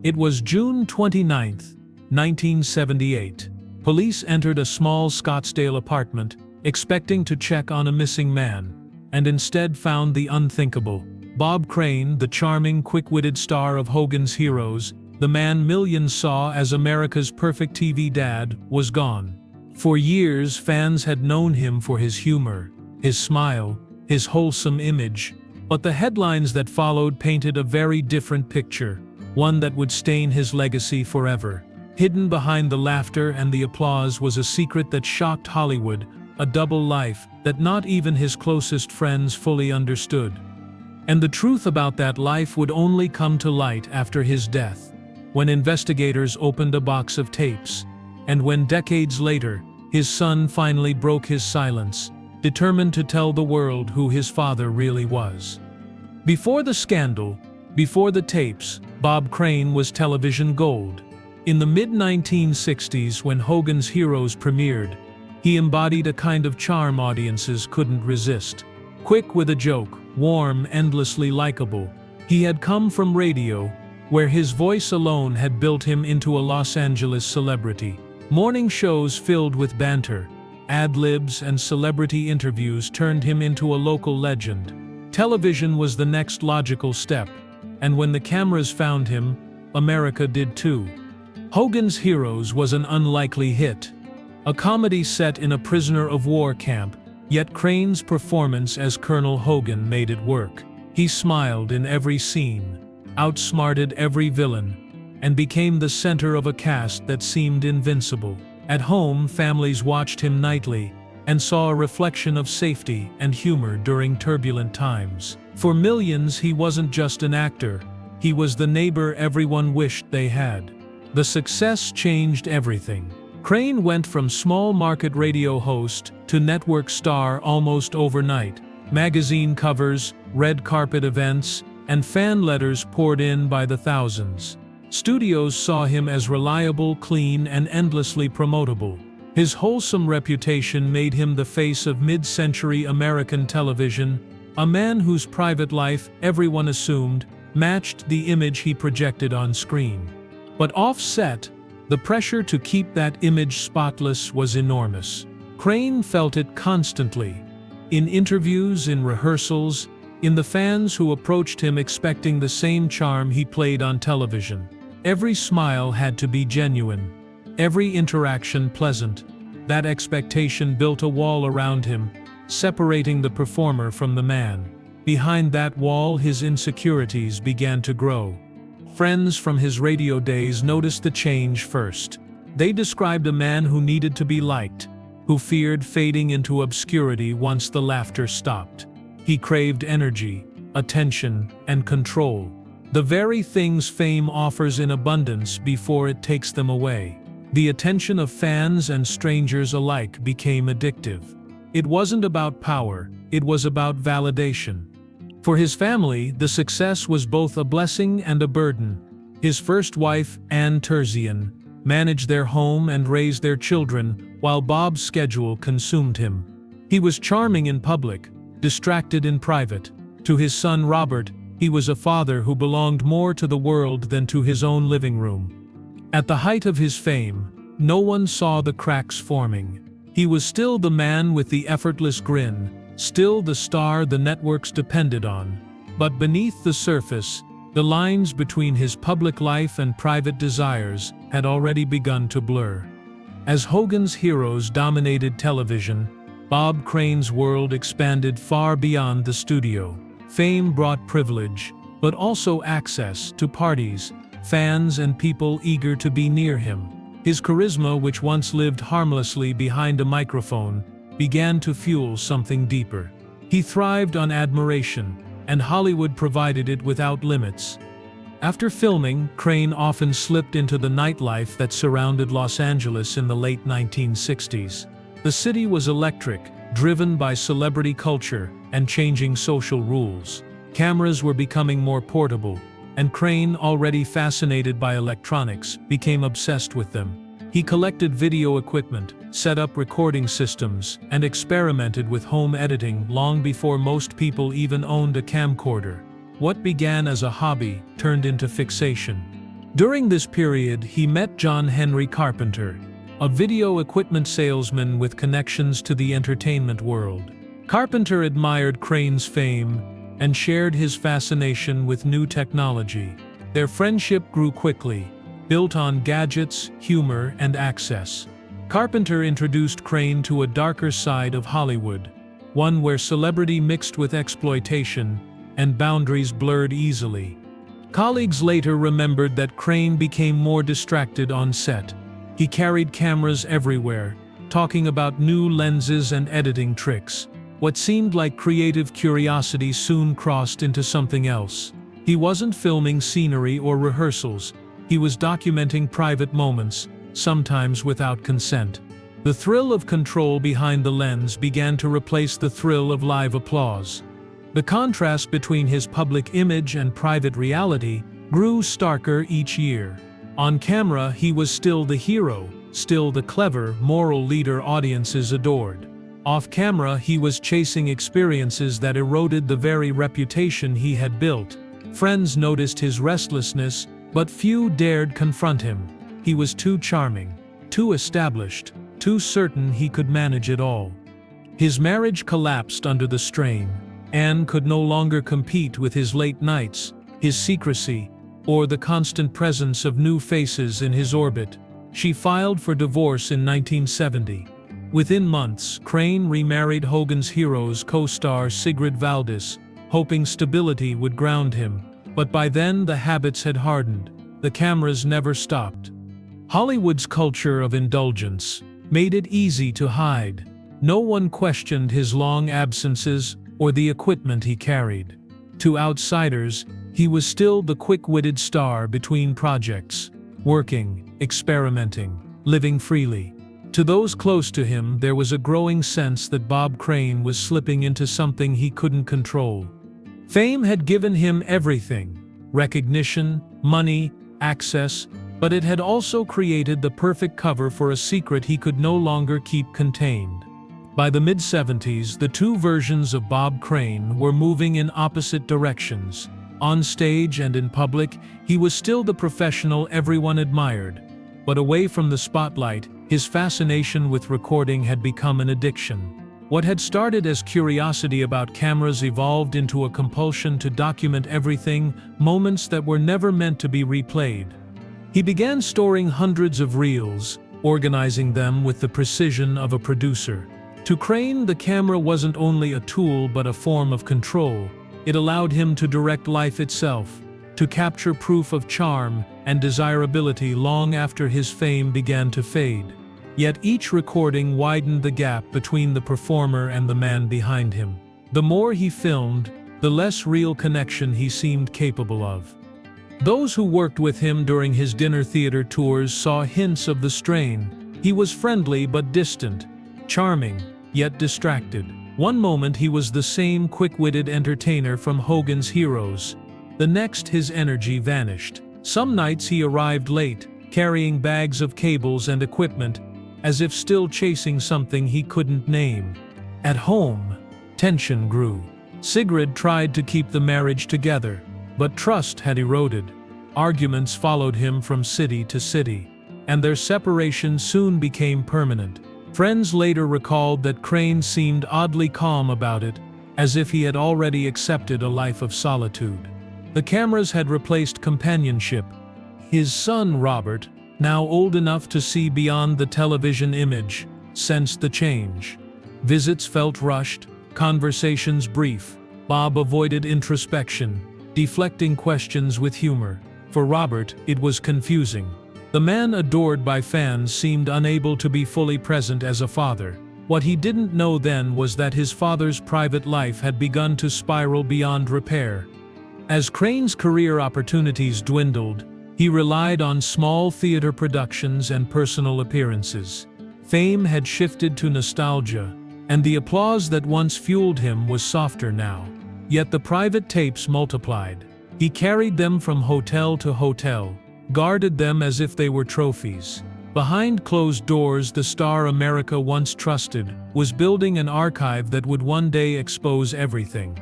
It was June 29, 1978. Police entered a small Scottsdale apartment, expecting to check on a missing man, and instead found the unthinkable. Bob Crane, the charming, quick-witted star of Hogan's Heroes, the man millions saw as America's perfect TV dad, was gone. For years, fans had known him for his humor, his smile, his wholesome image, but the headlines that followed painted a very different picture, one that would stain his legacy forever. Hidden behind the laughter and the applause was a secret that shocked Hollywood, a double life that not even his closest friends fully understood. And the truth about that life would only come to light after his death, when investigators opened a box of tapes, and when decades later, his son finally broke his silence, determined to tell the world who his father really was. Before the scandal, before the tapes, Bob Crane was television gold. In the mid-1960s, when Hogan's Heroes premiered, he embodied a kind of charm audiences couldn't resist. Quick with a joke, warm, endlessly likable, he had come from radio, where his voice alone had built him into a Los Angeles celebrity. Morning shows filled with banter, ad-libs and celebrity interviews turned him into a local legend. Television was the next logical step, and when the cameras found him, America did too. Hogan's Heroes was an unlikely hit. A comedy set in a prisoner of war camp, yet Crane's performance as Colonel Hogan made it work. He smiled in every scene, outsmarted every villain, and became the center of a cast that seemed invincible. At home, families watched him nightly and saw a reflection of safety and humor during turbulent times. For millions, he wasn't just an actor, he was the neighbor everyone wished they had. The success changed everything. Crane went from small-market radio host to network star almost overnight. Magazine covers, red carpet events, and fan letters poured in by the thousands. Studios saw him as reliable, clean, and endlessly promotable. His wholesome reputation made him the face of mid-century American television, a man whose private life, everyone assumed, matched the image he projected on screen. But off-set, the pressure to keep that image spotless was enormous. Crane felt it constantly. In interviews, in rehearsals, in the fans who approached him expecting the same charm he played on television. Every smile had to be genuine, every interaction pleasant. That expectation built a wall around him, separating the performer from the man. Behind that wall, his insecurities began to grow. Friends from his radio days noticed the change first. They described a man who needed to be liked, who feared fading into obscurity once the laughter stopped. He craved energy, attention, and control. The very things fame offers in abundance before it takes them away. The attention of fans and strangers alike became addictive. It wasn't about power, it was about validation. For his family, the success was both a blessing and a burden. His first wife, Ann Terzian, managed their home and raised their children, while Bob's schedule consumed him. He was charming in public, distracted in private. To his son Robert, he was a father who belonged more to the world than to his own living room. At the height of his fame, no one saw the cracks forming. He was still the man with the effortless grin, still the star the networks depended on. But beneath the surface, the lines between his public life and private desires had already begun to blur. As Hogan's Heroes dominated television, Bob Crane's world expanded far beyond the studio. Fame brought privilege, but also access to parties, fans, and people eager to be near him. His charisma, which once lived harmlessly behind a microphone, began to fuel something deeper. He thrived on admiration, and Hollywood provided it without limits. After filming, Crane often slipped into the nightlife that surrounded Los Angeles in the late 1960s. The city was electric, driven by celebrity culture and changing social rules. Cameras were becoming more portable, and Crane, already fascinated by electronics, became obsessed with them. He collected video equipment, set up recording systems, and experimented with home editing long before most people even owned a camcorder. What began as a hobby turned into fixation. During this period, he met John Henry Carpenter, a video equipment salesman with connections to the entertainment world. Carpenter admired Crane's fame and shared his fascination with new technology. Their friendship grew quickly, built on gadgets, humor, and access. Carpenter introduced Crane to a darker side of Hollywood, one where celebrity mixed with exploitation and boundaries blurred easily. Colleagues later remembered that Crane became more distracted on set. He carried cameras everywhere, talking about new lenses and editing tricks. What seemed like creative curiosity soon crossed into something else. He wasn't filming scenery or rehearsals. He was documenting private moments, sometimes without consent. The thrill of control behind the lens began to replace the thrill of live applause. The contrast between his public image and private reality grew starker each year. On camera, he was still the hero, still the clever, moral leader audiences adored. Off camera, he was chasing experiences that eroded the very reputation he had built. Friends noticed his restlessness, but few dared confront him. He was too charming, too established, too certain he could manage it all. His marriage collapsed under the strain. Anne could no longer compete with his late nights, his secrecy, or the constant presence of new faces in his orbit. She filed for divorce in 1970. Within months, Crane remarried Hogan's Heroes co-star Sigrid Valdis, hoping stability would ground him. But by then the habits had hardened. The cameras never stopped. Hollywood's culture of indulgence made it easy to hide. No one questioned his long absences or the equipment he carried. To outsiders, he was still the quick-witted star between projects, working, experimenting, living freely. To those close to him, there was a growing sense that Bob Crane was slipping into something he couldn't control. Fame had given him everything: recognition, money, access, but it had also created the perfect cover for a secret he could no longer keep contained. By the mid-70s, the two versions of Bob Crane were moving in opposite directions. On stage and in public, he was still the professional everyone admired. But away from the spotlight, his fascination with recording had become an addiction. What had started as curiosity about cameras evolved into a compulsion to document everything, moments that were never meant to be replayed. He began storing hundreds of reels, organizing them with the precision of a producer. To Crane, the camera wasn't only a tool but a form of control. It allowed him to direct life itself, to capture proof of charm and desirability long after his fame began to fade. Yet each recording widened the gap between the performer and the man behind him. The more he filmed, the less real connection he seemed capable of. Those who worked with him during his dinner theater tours saw hints of the strain. He was friendly but distant, charming, yet distracted. One moment he was the same quick-witted entertainer from Hogan's Heroes. The next his energy vanished. Some nights he arrived late, carrying bags of cables and equipment, as if still chasing something he couldn't name. At home, tension grew. Sigrid tried to keep the marriage together, but trust had eroded. Arguments followed him from city to city, and their separation soon became permanent. Friends later recalled that Crane seemed oddly calm about it, as if he had already accepted a life of solitude. The cameras had replaced companionship. His son, Robert, now old enough to see beyond the television image, sensed the change. Visits felt rushed, conversations brief. Bob avoided introspection, deflecting questions with humor. For Robert, it was confusing. The man adored by fans seemed unable to be fully present as a father. What he didn't know then was that his father's private life had begun to spiral beyond repair. As Crane's career opportunities dwindled, he relied on small theater productions and personal appearances. Fame had shifted to nostalgia, and the applause that once fueled him was softer now. Yet the private tapes multiplied. He carried them from hotel to hotel, guarded them as if they were trophies. Behind closed doors, the star America once trusted was building an archive that would one day expose everything.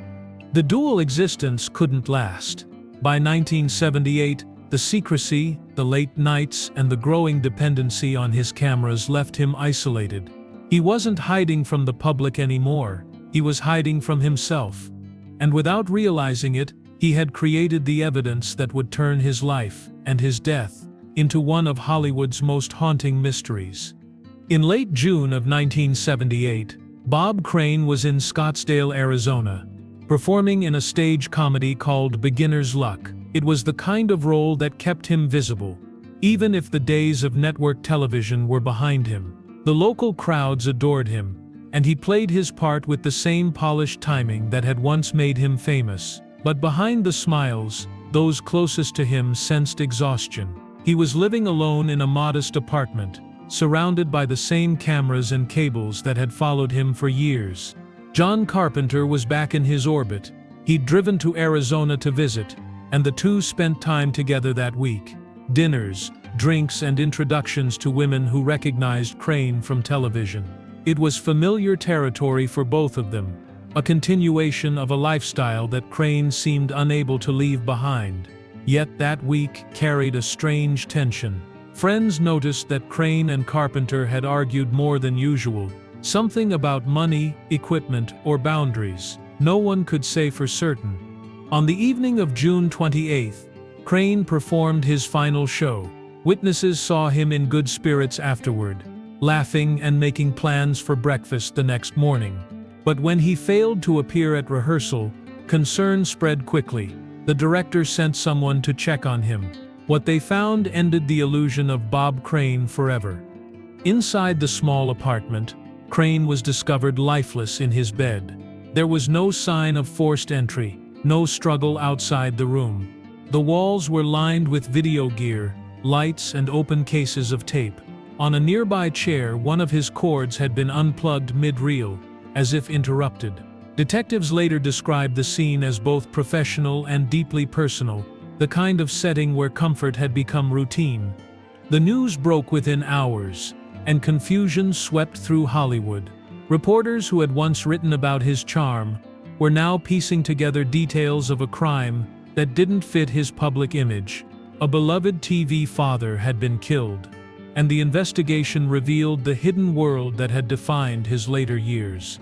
The dual existence couldn't last. By 1978, The secrecy, the late nights, and the growing dependency on his cameras left him isolated. He wasn't hiding from the public anymore, he was hiding from himself. And without realizing it, he had created the evidence that would turn his life, and his death, into one of Hollywood's most haunting mysteries. In late June of 1978, Bob Crane was in Scottsdale, Arizona, performing in a stage comedy called Beginner's Luck. It was the kind of role that kept him visible, even if the days of network television were behind him. The local crowds adored him, and he played his part with the same polished timing that had once made him famous. But behind the smiles, those closest to him sensed exhaustion. He was living alone in a modest apartment, surrounded by the same cameras and cables that had followed him for years. John Carpenter was back in his orbit. He'd driven to Arizona to visit, and the two spent time together that week. Dinners, drinks, and introductions to women who recognized Crane from television. It was familiar territory for both of them, a continuation of a lifestyle that Crane seemed unable to leave behind. Yet that week carried a strange tension. Friends noticed that Crane and Carpenter had argued more than usual, something about money, equipment, or boundaries. No one could say for certain. On the evening of June 28th, Crane performed his final show. Witnesses saw him in good spirits afterward, laughing and making plans for breakfast the next morning. But when he failed to appear at rehearsal, concern spread quickly. The director sent someone to check on him. What they found ended the illusion of Bob Crane forever. Inside the small apartment, Crane was discovered lifeless in his bed. There was no sign of forced entry, no struggle outside the room. The walls were lined with video gear, lights, and open cases of tape. On a nearby chair, one of his cords had been unplugged mid-reel, as if interrupted. Detectives later described the scene as both professional and deeply personal, the kind of setting where comfort had become routine. The news broke within hours, and confusion swept through Hollywood. Reporters who had once written about his charm were now piecing together details of a crime that didn't fit his public image. A beloved TV father had been killed, and the investigation revealed the hidden world that had defined his later years.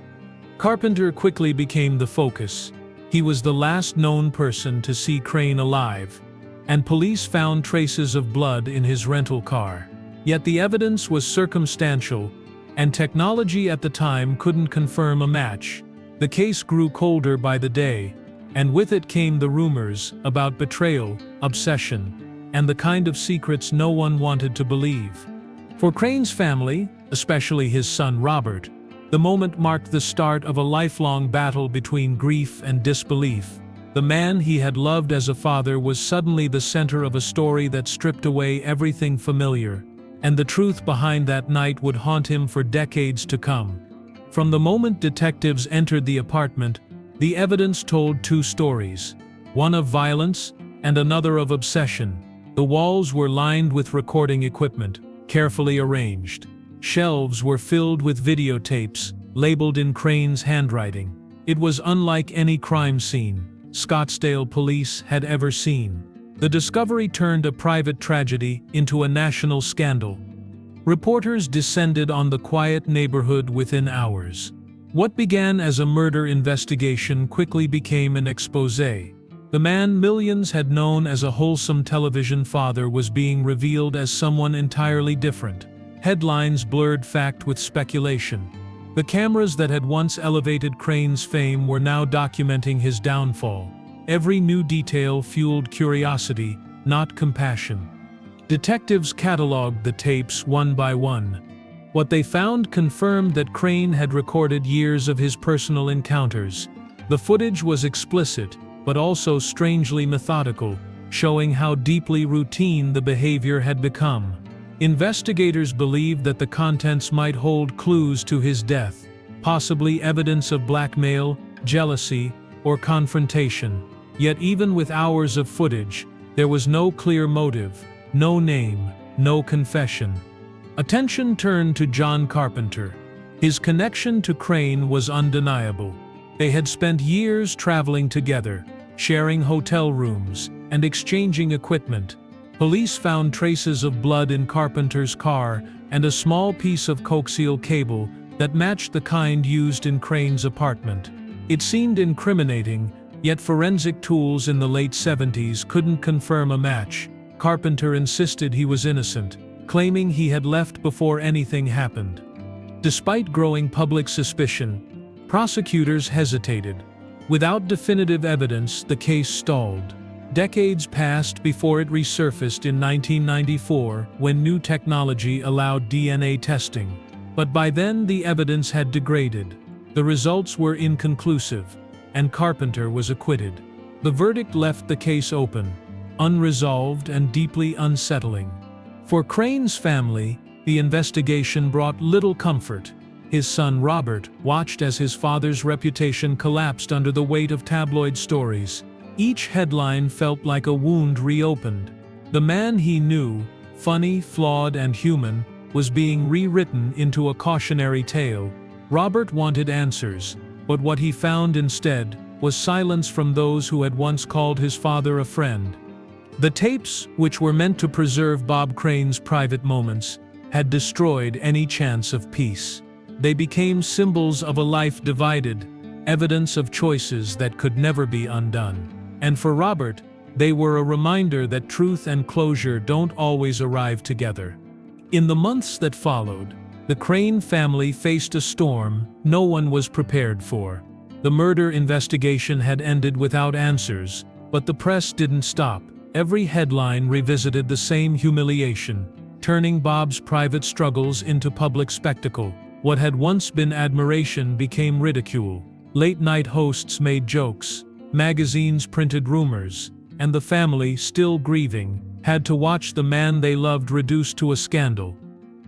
Carpenter quickly became the focus. He was the last known person to see Crane alive, and police found traces of blood in his rental car. Yet the evidence was circumstantial, and technology at the time couldn't confirm a match. The case grew colder by the day, and with it came the rumors about betrayal, obsession, and the kind of secrets no one wanted to believe. For Crane's family, especially his son Robert, the moment marked the start of a lifelong battle between grief and disbelief. The man he had loved as a father was suddenly the center of a story that stripped away everything familiar, and the truth behind that night would haunt him for decades to come. From the moment detectives entered the apartment, the evidence told two stories, one of violence and another of obsession. The walls were lined with recording equipment, carefully arranged. Shelves were filled with videotapes, labeled in Crane's handwriting. It was unlike any crime scene Scottsdale police had ever seen. The discovery turned a private tragedy into a national scandal. Reporters descended on the quiet neighborhood within hours. What began as a murder investigation quickly became an exposé. The man millions had known as a wholesome television father was being revealed as someone entirely different. Headlines blurred fact with speculation. The cameras that had once elevated Crane's fame were now documenting his downfall. Every new detail fueled curiosity, not compassion. Detectives cataloged the tapes one by one. What they found confirmed that Crane had recorded years of his personal encounters. The footage was explicit, but also strangely methodical, showing how deeply routine the behavior had become. Investigators believed that the contents might hold clues to his death, possibly evidence of blackmail, jealousy, or confrontation. Yet even with hours of footage, there was no clear motive, no name, no confession. Attention turned to John Carpenter. His connection to Crane was undeniable. They had spent years traveling together, sharing hotel rooms, and exchanging equipment. Police found traces of blood in Carpenter's car and a small piece of coaxial cable that matched the kind used in Crane's apartment. It seemed incriminating, yet forensic tools in the late 70s couldn't confirm a match. Carpenter insisted he was innocent, claiming he had left before anything happened. Despite growing public suspicion, prosecutors hesitated. Without definitive evidence, the case stalled. Decades passed before it resurfaced in 1994 when new technology allowed DNA testing. But by then the evidence had degraded. The results were inconclusive, and Carpenter was acquitted. The verdict left the case open, unresolved and deeply unsettling. For Crane's family, the investigation brought little comfort. His son Robert watched as his father's reputation collapsed under the weight of tabloid stories. Each headline felt like a wound reopened. The man he knew, funny, flawed, and human, was being rewritten into a cautionary tale. Robert wanted answers, but what he found instead was silence from those who had once called his father a friend. The tapes, which were meant to preserve Bob Crane's private moments, had destroyed any chance of peace. They became symbols of a life divided, evidence of choices that could never be undone. And for Robert, they were a reminder that truth and closure don't always arrive together. In the months that followed, the Crane family faced a storm no one was prepared for. The murder investigation had ended without answers, but the press didn't stop. Every headline revisited the same humiliation, turning Bob's private struggles into public spectacle. What had once been admiration became ridicule. Late-night hosts made jokes, magazines printed rumors, and the family, still grieving, had to watch the man they loved reduced to a scandal.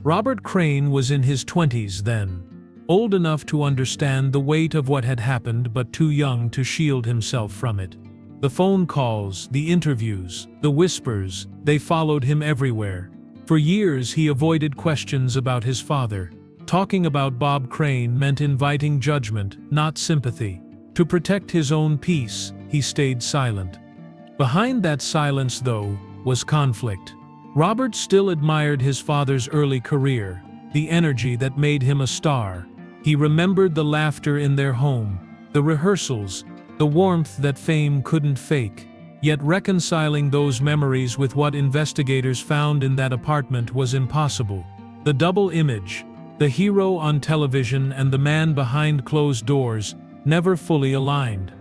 Robert Crane was in his 20s then, old enough to understand the weight of what had happened but too young to shield himself from it. The phone calls, the interviews, the whispers, they followed him everywhere. For years he avoided questions about his father. Talking about Bob Crane meant inviting judgment, not sympathy. To protect his own peace, he stayed silent. Behind that silence, though, was conflict. Robert still admired his father's early career, the energy that made him a star. He remembered the laughter in their home, the rehearsals, the warmth that fame couldn't fake. Yet reconciling those memories with what investigators found in that apartment was impossible. The double image, the hero on television and the man behind closed doors, never fully aligned.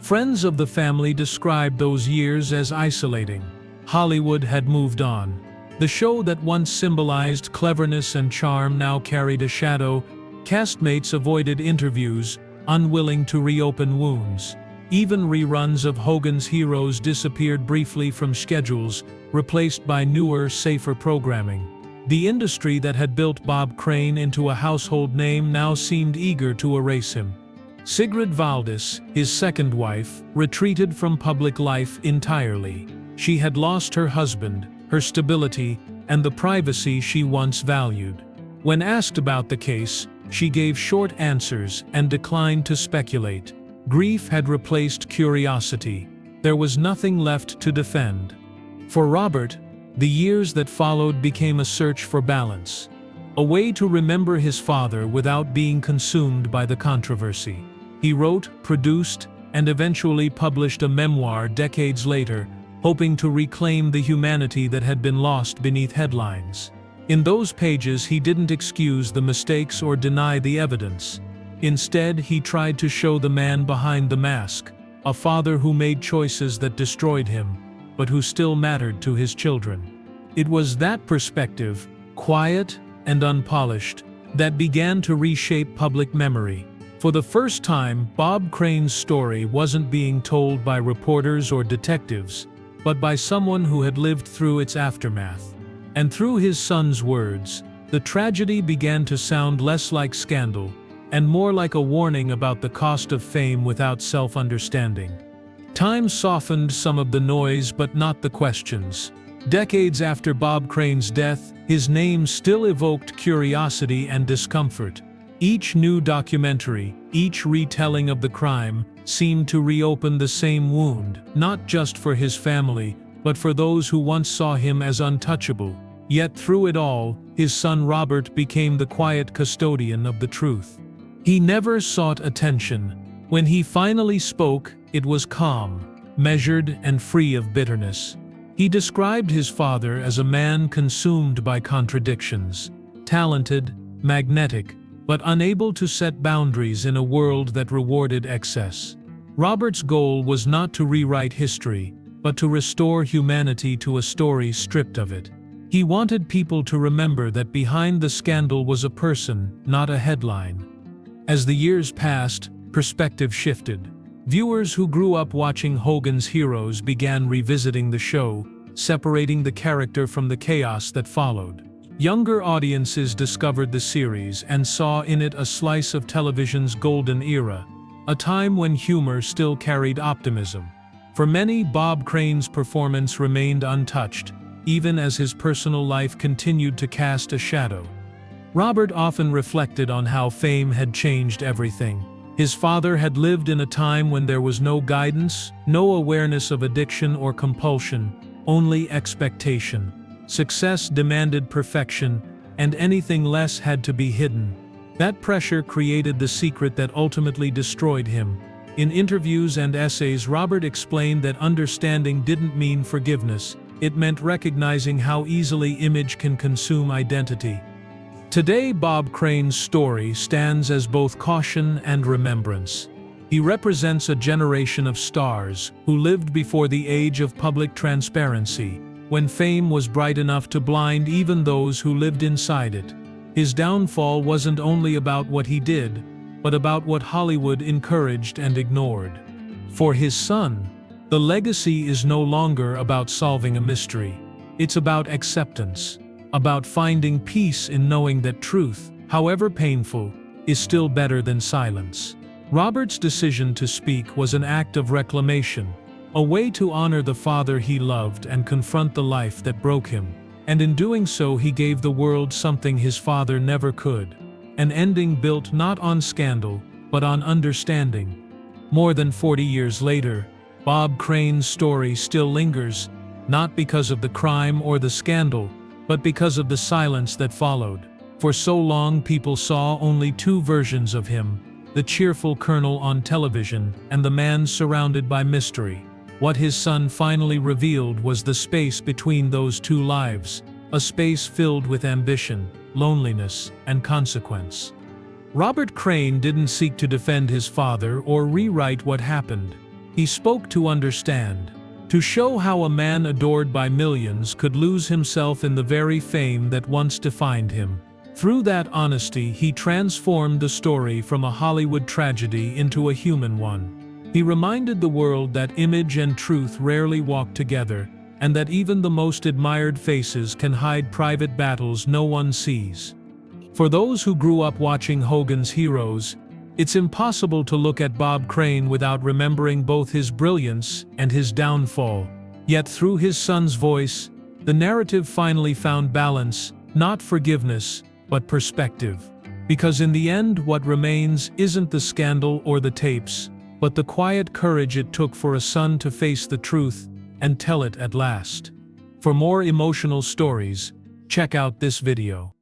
Friends of the family described those years as isolating. Hollywood had moved on. The show that once symbolized cleverness and charm now carried a shadow. Castmates avoided interviews, unwilling to reopen wounds. Even reruns of Hogan's Heroes disappeared briefly from schedules, replaced by newer, safer programming. The industry that had built Bob Crane into a household name now seemed eager to erase him. Sigrid Valdis, his second wife, retreated from public life entirely. She had lost her husband, her stability, and the privacy she once valued. When asked about the case, she gave short answers and declined to speculate. Grief had replaced curiosity. There was nothing left to defend. For Robert, the years that followed became a search for balance, a way to remember his father without being consumed by the controversy. He wrote, produced, and eventually published a memoir decades later, hoping to reclaim the humanity that had been lost beneath headlines. In those pages, he didn't excuse the mistakes or deny the evidence. Instead, he tried to show the man behind the mask, a father who made choices that destroyed him, but who still mattered to his children. It was that perspective, quiet and unpolished, that began to reshape public memory. For the first time, Bob Crane's story wasn't being told by reporters or detectives, but by someone who had lived through its aftermath. And through his son's words, the tragedy began to sound less like scandal and more like a warning about the cost of fame without self-understanding. Time softened some of the noise but not the questions. Decades after Bob Crane's death, his name still evoked curiosity and discomfort. Each new documentary, each retelling of the crime, seemed to reopen the same wound, not just for his family, but for those who once saw him as untouchable. Yet through it all, his son Robert became the quiet custodian of the truth. He never sought attention. When he finally spoke, it was calm, measured, and free of bitterness. He described his father as a man consumed by contradictions, talented, magnetic, but unable to set boundaries in a world that rewarded excess. Robert's goal was not to rewrite history, but to restore humanity to a story stripped of it. He wanted people to remember that behind the scandal was a person, not a headline. As the years passed, perspective shifted. Viewers who grew up watching Hogan's Heroes began revisiting the show, separating the character from the chaos that followed. Younger audiences discovered the series and saw in it a slice of television's golden era, a time when humor still carried optimism. For many, Bob Crane's performance remained untouched, even as his personal life continued to cast a shadow. Robert often reflected on how fame had changed everything. His father had lived in a time when there was no guidance, no awareness of addiction or compulsion, only expectation. Success demanded perfection, and anything less had to be hidden. That pressure created the secret that ultimately destroyed him. In interviews and essays, Robert explained that understanding didn't mean forgiveness. It meant recognizing how easily image can consume identity. Today, Bob Crane's story stands as both caution and remembrance. He represents a generation of stars who lived before the age of public transparency, when fame was bright enough to blind even those who lived inside it. His downfall wasn't only about what he did, but about what Hollywood encouraged and ignored. For his son, the legacy is no longer about solving a mystery. It's about acceptance, about finding peace in knowing that truth, however painful, is still better than silence. Robert's decision to speak was an act of reclamation, a way to honor the father he loved and confront the life that broke him. And in doing so, he gave the world something his father never could, an ending built not on scandal, but on understanding. More than 40 years later, Bob Crane's story still lingers, not because of the crime or the scandal, but because of the silence that followed. For so long, people saw only two versions of him, the cheerful colonel on television and the man surrounded by mystery. What his son finally revealed was the space between those two lives, a space filled with ambition, loneliness, and consequence. Robert Crane didn't seek to defend his father or rewrite what happened. He spoke to understand, to show how a man adored by millions could lose himself in the very fame that once defined him. Through that honesty, he transformed the story from a Hollywood tragedy into a human one. He reminded the world that image and truth rarely walk together, and that even the most admired faces can hide private battles no one sees. For those who grew up watching Hogan's Heroes, it's impossible to look at Bob Crane without remembering both his brilliance and his downfall. Yet through his son's voice, the narrative finally found balance, not forgiveness, but perspective. Because in the end, what remains isn't the scandal or the tapes, but the quiet courage it took for a son to face the truth and tell it at last. For more emotional stories, check out this video.